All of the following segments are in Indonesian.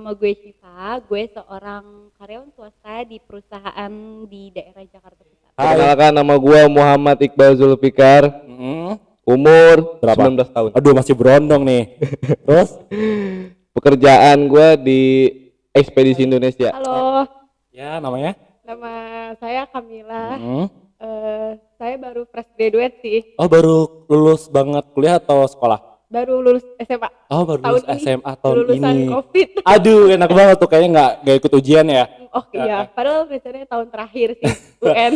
nama gue Syifa, gue seorang karyawan swasta di perusahaan di daerah Jakarta Pusat. Perkenalkan, nama gue Muhammad Iqbal Zulfikar. Umur Berapa? 19 tahun. Aduh, masih berondong nih. Terus? Pekerjaan gue di Ekspedisi Indonesia. Halo, Ya, namanya? nama saya Kamila. Hmm. Saya baru fresh graduate sih, Oh, baru lulus banget kuliah atau sekolah? baru lulus SMA. Oh, baru Tahun lulus ini, SMA tahun lulusan ini. COVID. Aduh, enak banget tuh, kayaknya nggak ikut ujian ya. Oh iya, padahal rencananya tahun terakhir sih UN.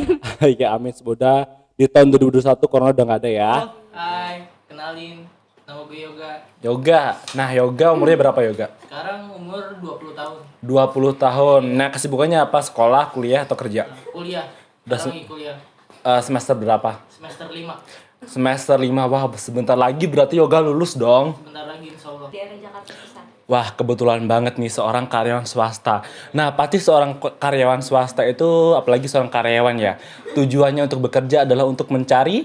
Ya amin, semoga di tahun 2021 corona udah nggak ada ya. Hai, kenalin, nama gue Yoga. Yoga. Nah, Yoga umurnya berapa Yoga? Sekarang umur 20 tahun, 20 tahun. Nah, kesibukannya apa? Sekolah, kuliah atau kerja? kuliah. Udah Sekarang lagi kuliah, Semester berapa? semester 5. Semester 5. Wah, sebentar lagi berarti Yoga lulus dong. Sebentar lagi insya Allah. Daerah Jakarta Pusat. Wah, kebetulan banget nih seorang karyawan swasta. Nah, pasti seorang karyawan swasta itu, apalagi seorang karyawan ya, tujuannya untuk bekerja adalah untuk mencari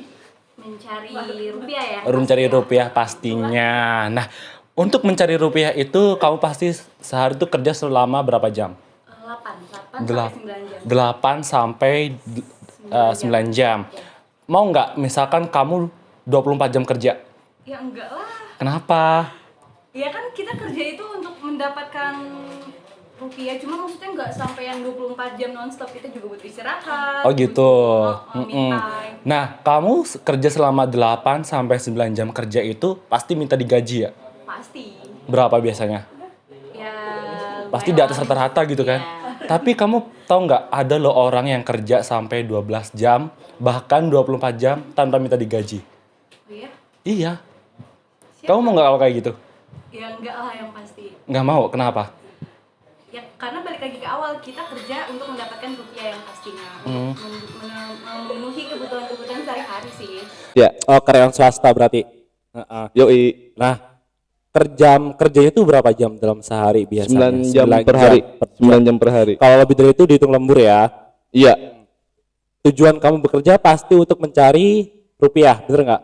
Rupiah ya? rupiah pastinya. Nah, untuk mencari rupiah itu kamu pasti sehari itu kerja selama berapa jam? 8 sampai 9 jam. Mau nggak misalkan kamu 24 jam kerja? Ya enggak lah. Kenapa? Ya kan kita kerja itu untuk mendapatkan rupiah, cuma maksudnya nggak sampai yang 24 jam nonstop, kita juga butuh istirahat. Oh gitu. Butuh, me time. Nah, kamu kerja selama 8 sampai 9 jam kerja itu pasti minta digaji ya? Pasti. Berapa biasanya? Ya Pasti di atas rata-rata gitu kan? Iya. Tapi kamu tahu nggak, ada loh orang yang kerja sampai 12 jam, bahkan 24 jam tanpa minta digaji. Iya. Iya. Siapa? Kamu mau nggak kalau kayak gitu? Ya enggak lah yang pasti. Nggak mau, kenapa? Ya karena balik lagi ke awal, kita kerja untuk mendapatkan rupiah yang pastinya. Memenuhi kebutuhan-kebutuhan sehari-hari sih. Ya, Oh, karyawan swasta berarti. Heeh. yoi. Nah, kerjanya itu berapa jam dalam sehari biasanya? 9 jam per hari. 9 jam per hari. Kalau lebih dari itu dihitung lembur ya. Iya, Tujuan kamu bekerja pasti untuk mencari rupiah, bener nggak?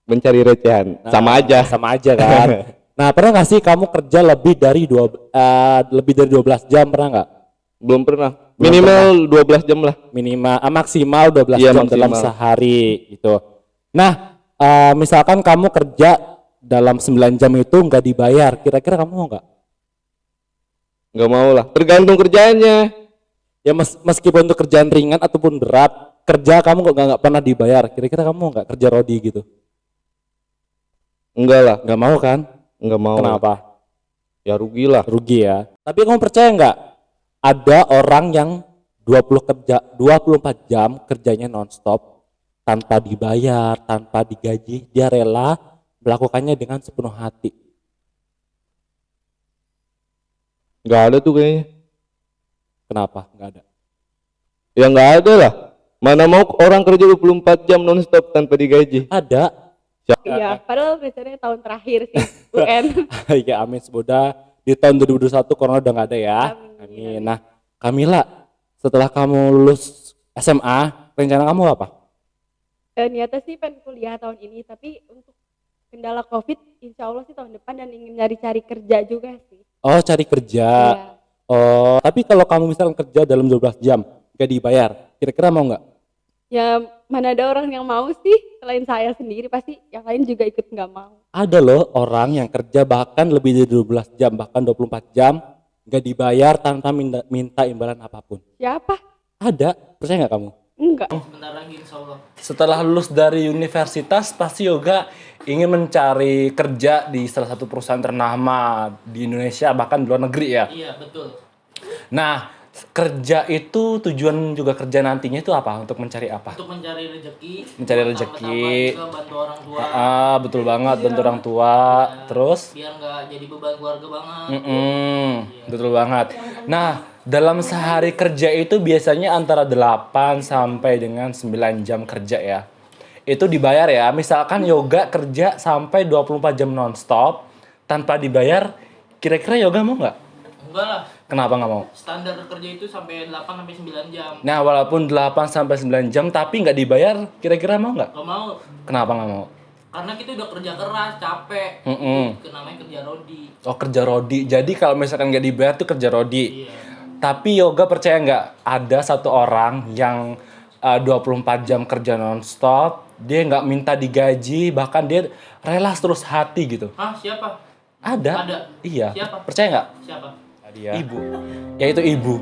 mencari recehan. Nah, Sama aja. Sama aja kan. Nah, pernah nggak sih kamu kerja lebih dari 12 jam, pernah nggak? Belum pernah. Belum Minimal 12 jam lah. Maksimal 12 Iya, jam dalam maksimal. sehari gitu. Nah, misalkan kamu kerja dalam 9 jam itu nggak dibayar, kira-kira kamu mau nggak? Nggak mau lah. Tergantung kerjaannya. Ya meskipun untuk kerjaan ringan ataupun berat, kerja kamu kok nggak pernah dibayar, kira-kira kamu mau nggak kerja rodi gitu? Enggak lah. Nggak mau kan? Enggak mau. Kenapa? Ya rugi lah. Rugi ya. Tapi kamu percaya nggak? Ada orang yang 24 jam kerjanya nonstop tanpa dibayar, tanpa digaji, dia rela melakukannya dengan sepenuh hati. Nggak ada tuh kayaknya. Kenapa? Nggak ada. Ya nggak ada lah. Mana mau orang kerja 24 jam non-stop tanpa digaji. Ada. Iya, padahal rencananya tahun terakhir sih UN. Ya amin, semoga di tahun 2021 corona udah nggak ada ya. Amin. Nah, Kamila, setelah kamu lulus SMA, rencana kamu apa? Niatnya sih pengen kuliah tahun ini, tapi untuk kendala COVID, insya Allah sih tahun depan, dan ingin cari kerja juga sih. Oh, cari kerja. Iya. Oh, tapi kalau kamu misalkan kerja dalam 12 jam, gak dibayar, kira-kira mau nggak? Ya mana ada orang yang mau sih, selain saya sendiri, pasti yang lain juga ikut nggak mau. Ada loh orang yang kerja bahkan lebih dari 12 jam, bahkan 24 jam, gak dibayar tanpa minta imbalan apapun. Siapa? Ada, percaya nggak kamu? Enggak. Sebentar lagi insya Allah. Setelah lulus dari universitas, pasti Yoga ingin mencari kerja di salah satu perusahaan ternama di Indonesia, bahkan di luar negeri ya. Iya betul. Nah, kerja itu, tujuan juga kerja nantinya itu apa? Untuk mencari apa? Untuk mencari rezeki. Mencari buat rezeki. tambah-tambah juga bantu orang tua. Betul banget, bantu orang tua. Terus? Biar nggak jadi beban keluarga banget. Betul banget. Nah, dalam sehari kerja itu biasanya antara 8 sampai dengan 9 jam kerja ya. Itu dibayar ya. Misalkan Yoga kerja sampai 24 jam nonstop tanpa dibayar, kira-kira Yoga mau nggak? Enggak lah. Kenapa nggak mau? Standar kerja itu sampai 8 sampai 9 jam. Nah, walaupun 8 sampai 9 jam tapi nggak dibayar, kira-kira mau nggak? Gak mau. Kenapa nggak mau? Karena kita udah kerja keras, capek. Itu namanya kerja rodi. Oh, kerja rodi. Jadi kalau misalkan nggak dibayar tuh kerja rodi. Iya. Tapi Yoga percaya nggak ada satu orang yang 24 jam kerja nonstop, dia nggak minta digaji, bahkan dia rela terus hati gitu. Hah, siapa? Ada. Ada. Iya. Siapa? Percaya nggak? Siapa? Dia. Ibu. Yaitu ibu.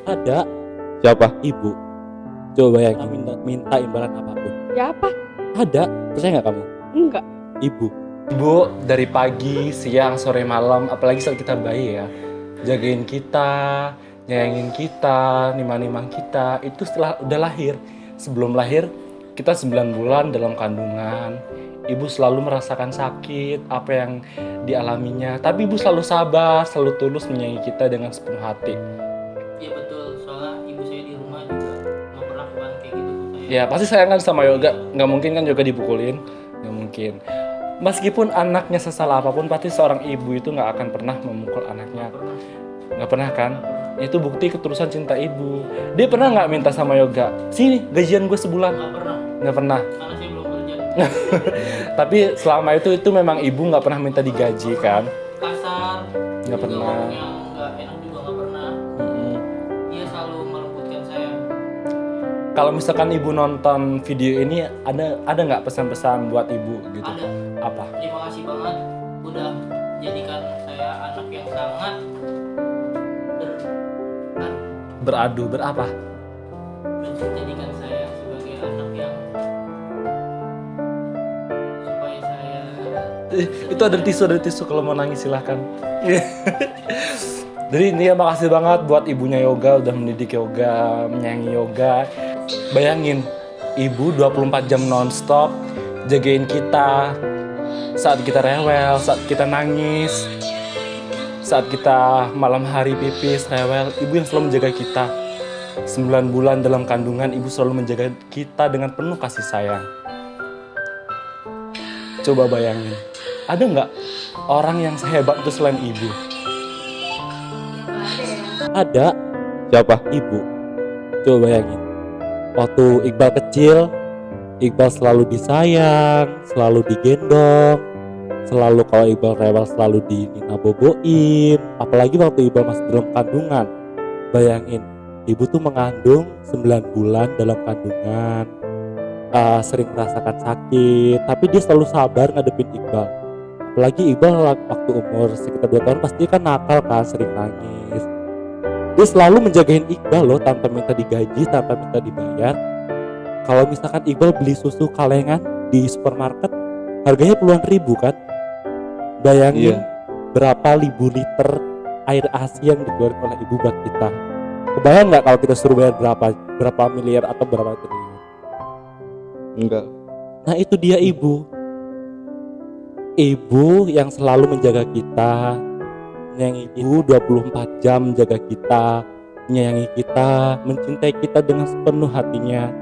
Ada. Siapa? Ibu. Coba bayangin minta imbalan apapun. Siapa? Ada. Percaya nggak kamu? Enggak. Ibu. Ibu dari pagi, siang, sore, malam, apalagi saat kita bayi ya, jagain kita, nyayangin kita, nimang-nimang kita. Itu setelah udah lahir. Sebelum lahir, kita 9 bulan dalam kandungan. Ibu selalu merasakan sakit, apa yang dialaminya. Tapi ibu selalu sabar, selalu tulus menyayangi kita dengan sepenuh hati. Iya betul, soalnya ibu saya di rumah juga nggak pernah kan kayak gitu ke saya. Ya pasti sayang kan sama Yoga. Nggak mungkin kan Yoga dipukulin. Nggak mungkin. Meskipun anaknya sesalah apapun, pasti seorang ibu itu nggak akan pernah memukul anaknya. Nggak pernah kan? Itu bukti ketulusan cinta ibu. Dia pernah nggak minta sama Yoga, sini gajian gue sebulan? Nggak pernah, Nggak pernah. karena saya belum kerja. Tapi selama itu memang ibu nggak pernah minta digaji kan? Kasar. Nggak juga pernah. ngomong yang nggak enak juga nggak pernah. Dia selalu melembutkan saya. Kalau misalkan ibu nonton video ini, ada nggak pesan-pesan buat ibu gitu? Ada. Apa? Terima kasih banget udah jadikan saya anak yang sangat Berapa? jadikan saya sebagai anak yang supaya saya Itu ada tisu kalau mau nangis silahkan. Jadi ini ya makasih banget buat ibunya Yoga udah mendidik Yoga, menyayangi Yoga. Bayangin, ibu 24 jam nonstop jagain kita saat kita rewel, saat kita nangis, saat kita malam hari pipis, rewel. Ibu yang selalu menjaga kita. 9 bulan dalam kandungan, ibu selalu menjaga kita dengan penuh kasih sayang. Coba bayangin, ada nggak orang yang sehebat itu selain ibu? Ada. Siapa? Ibu. Coba bayangin, waktu Iqbal kecil, Iqbal selalu disayang, selalu digendong, selalu kalau Iqbal rewel selalu Nina boboin. Apalagi waktu Iqbal masih dalam kandungan. Bayangin, ibu tuh mengandung 9 bulan dalam kandungan, sering merasakan sakit, tapi dia selalu sabar ngadepin Iqbal. Apalagi Iqbal waktu umur sekitar 2 tahun pasti kan nakal kan, sering nangis. Dia selalu menjagain Iqbal loh, tanpa minta digaji, tanpa minta dibayar. Kalau misalkan Iqbal beli susu kalengan di supermarket, harganya puluhan ribu kan. Bayangin berapa ribu liter air ASI yang dikeluarkan oleh ibu buat kita. Kebayang nggak kalau kita suruh bayar berapa miliar atau berapa triliun? Enggak. Nah itu dia ibu. Ibu yang selalu menjaga kita, menyayangi ibu 24 jam menjaga kita, menyayangi kita, mencintai kita dengan sepenuh hatinya.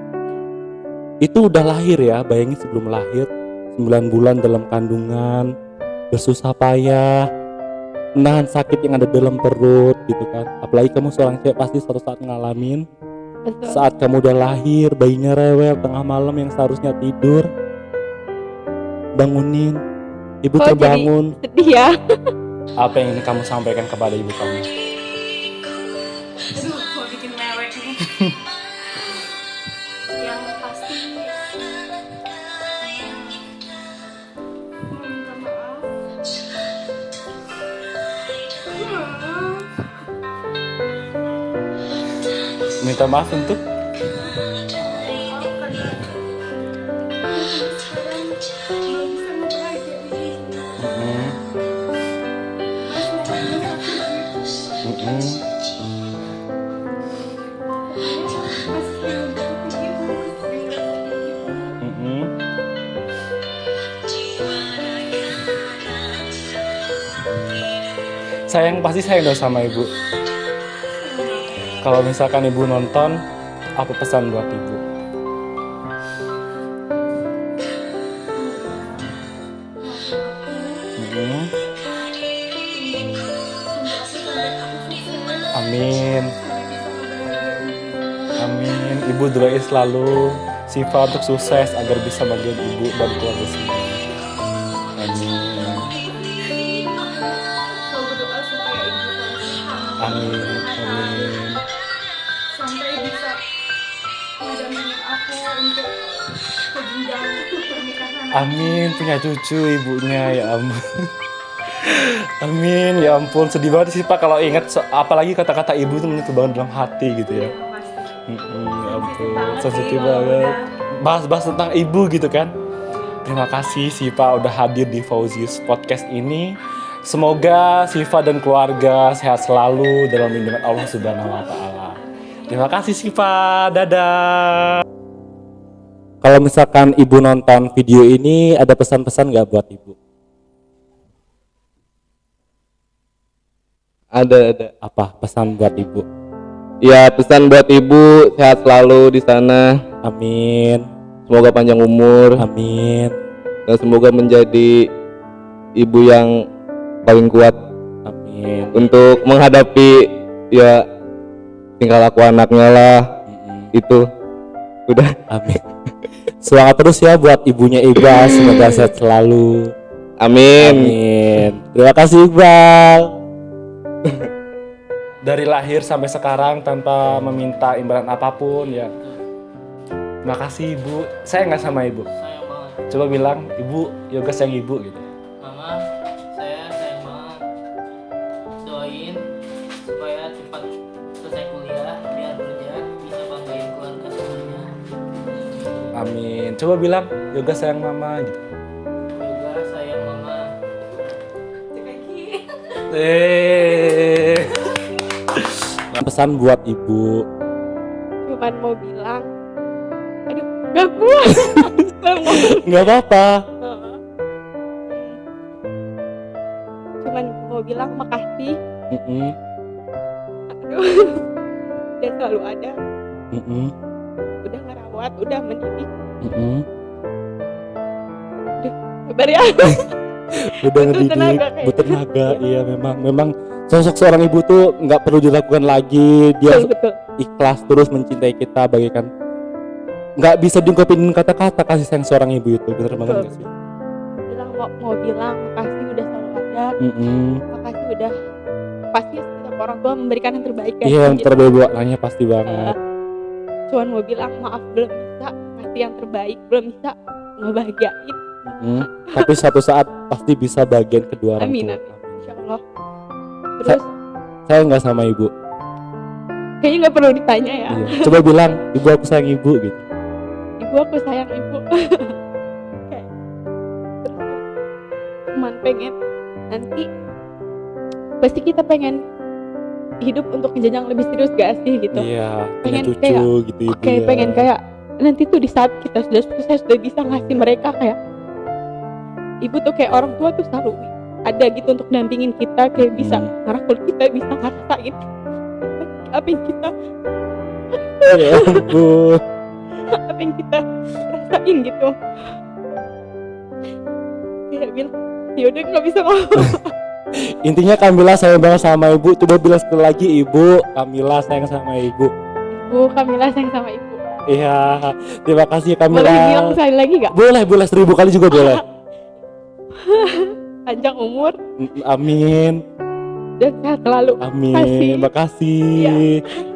Itu udah lahir ya, bayangin sebelum lahir 9 bulan dalam kandungan, bersusah payah, menahan sakit yang ada dalam perut gitu kan. Apalagi kamu seorang cewek pasti suatu saat ngalamin. Betul. Saat kamu udah lahir, bayinya rewel tengah malam yang seharusnya tidur, bangunin, ibu Kok terbangun. jadi sedih ya? Apa yang ingin kamu sampaikan kepada ibu kamu? Aduh, mau bikin mewek nih. Yang pasti minta maaf. Minta maaf untuk Karena sekarang belum bisa memperhatikan sayang, pasti sayang dong sama ibu. Kalau misalkan ibu nonton, apa pesan buat ibu? Amin. Amin. Ibu doain selalu Siva untuk sukses agar bisa bagian ibu dan keluarga semua. Amin. Selalu berdoa supaya ibu selalu sehat, Amin. Amin. sampai bisa mendampingi aku untuk ke jenjang pernikahan. Amin, punya cucu ibunya, ya ampun. Amin, ya ampun, sedih banget sih Pak kalau ingat apalagi kata-kata ibu itu menyentuh banget dalam hati gitu ya. Ya ampun, sensitif banget. Bahas-bahas tentang ibu gitu kan. Terima kasih Siva udah hadir di Fauzi's podcast ini. Semoga Siva dan keluarga sehat selalu dalam lindungan Allah Subhanahu wa taala. Terima kasih Siva, dadah. Kalau misalkan ibu nonton video ini, ada pesan-pesan nggak buat ibu? Ada. Apa pesan buat ibu? Ya, pesan buat ibu, sehat selalu di sana. Amin. Semoga panjang umur Amin. dan semoga menjadi ibu yang paling kuat Amin. untuk menghadapi ya tingkah laku anaknya lah. Itu udah. Amin. Semangat terus ya buat ibunya Iqbal, semoga sehat selalu. Amin. Amin. Terima kasih Iqbal. Dari lahir sampai sekarang tanpa meminta imbalan apapun ya. Terima kasih Ibu. Saya nggak sama Ibu. Sayang banget. Coba bilang Ibu, Yoga sayang Ibu gitu. Mama, saya sayang banget. Doain supaya cepat selesai kuliah biar kerja bisa banggain keluarga semuanya. Amin. Coba bilang Yoga sayang Mama gitu. Juga sayang mama. Pesan buat Ibu. Cuman mau bilang, aduh, gak kuat. Nggak apa-apa. Cuman mau bilang makasih. Mm-mm. Aduh, udah selalu ada, Mm-mm. udah ngerawat, udah mendidik. Mm-mm. Sabar ya. Udah Butuh ngedidik, tenaga kayak butuh tenaga. Iya memang sosok seorang ibu tuh nggak perlu diragukan lagi. Dia Betul. ikhlas terus mencintai kita bagaikan nggak bisa diungkapin kata-kata kasih sayang seorang ibu itu. Bener banget nggak sih? Bilang mau bilang makasih udah selalu ada, makasih udah pasti setiap orang tua memberikan yang terbaik kan. Iya yang Gitu. terbaik buat anaknya pasti banget. Cuman mau bilang maaf belum bisa ngasih yang terbaik, belum bisa ngebahagiain. Tapi suatu saat pasti bisa bagian kedua orang Amin, tua. amin. Insya Allah. Terus Saya nggak sama ibu. kayaknya nggak perlu ditanya ya. Iya. Coba bilang ibu aku sayang ibu gitu. Ibu aku sayang ibu. Kayak terus cuman pengen nanti pasti kita pengen hidup untuk jenjang lebih serius gak sih gitu. Iya. Punya Pengen cucu kayak, gitu ibu. Oke, ya. pengen kayak nanti tuh di saat kita sudah sukses sudah bisa ngasih mereka kayak ibu tuh kayak orang tua tuh selalu ada gitu untuk dampingin kita kayak bisa ngerangkul kita, bisa ngerasain apa yang kita Ya ampun. apa yang kita rasain gitu. Kayak bilang yaudah nggak bisa ngomong. Intinya Kamila sayang banget sama ibu. Coba bilang sekali lagi ibu, Kamila sayang sama ibu. Bu Kamila sayang sama ibu. Iya, terima kasih Kamila. Boleh bilang sekali lagi gak? Boleh 1000 kali juga boleh. Panjang umur Amin. dan sehat selalu. Amin. Makasih. Iya.